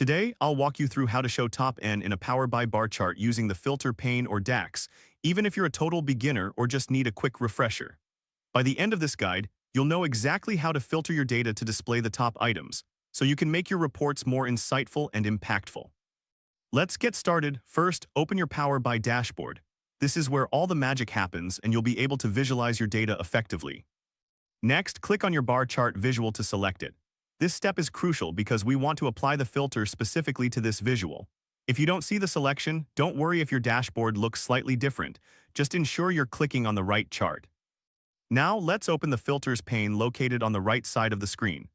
Today, I'll walk you through how to show top N in a Power by bar chart using the filter Pane or DAX, even if you're a total beginner or just need a quick refresher. By the end of this guide, you'll know exactly how to filter your data to display the top items, so you can make your reports more insightful and impactful. Let's get started. First, open your Power by dashboard. This is where all the magic happens and you'll be able to visualize your data effectively. Next, click on your bar chart visual to select it. This step is crucial because we want to apply the filter specifically to this visual. If you don't see the selection, don't worry if your dashboard looks slightly different. Just ensure you're clicking on the right chart. Now, let's open the Filters pane located on the right side of the screen.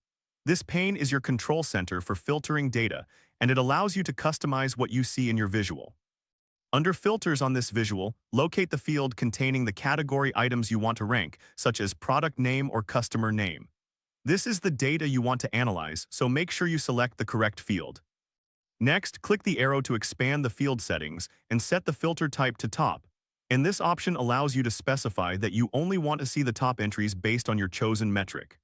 This pane is your control center for filtering data, and it allows you to customize what you see in your visual. Under Filters on this visual, locate the field containing the category items you want to rank, such as product name or customer name. This is the data you want to analyze, so make sure you select the correct field. Next, click the arrow to expand the field settings and set the filter type to top. And this option allows you to specify that you only want to see the top entries based on your chosen metric.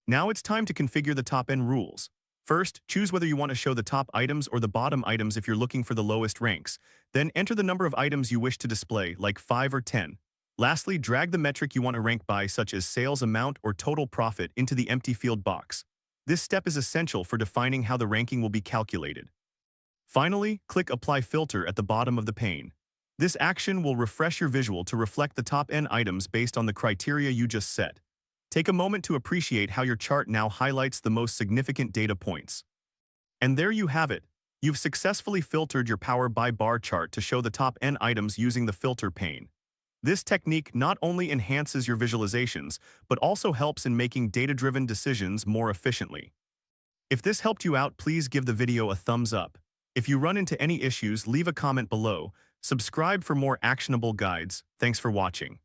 Now it's time to configure the top N rules. First, choose whether you want to show the top items or the bottom items if you're looking for the lowest ranks. Then enter the number of items you wish to display, like 5 or 10. Lastly, drag the metric you want to rank by, such as sales amount or total profit, into the empty field box. This step is essential for defining how the ranking will be calculated. Finally, click Apply Filter at the bottom of the pane. This action will refresh your visual to reflect the top N items based on the criteria you just set. Take a moment to appreciate how your chart now highlights the most significant data points. And there you have it. You've successfully filtered your Power by bar chart to show the top N items using the filter pane. This technique not only enhances your visualizations, but also helps in making data-driven decisions more efficiently. If this helped you out, please give the video a thumbs up. If you run into any issues, leave a comment below. Subscribe for more actionable guides. Thanks for watching.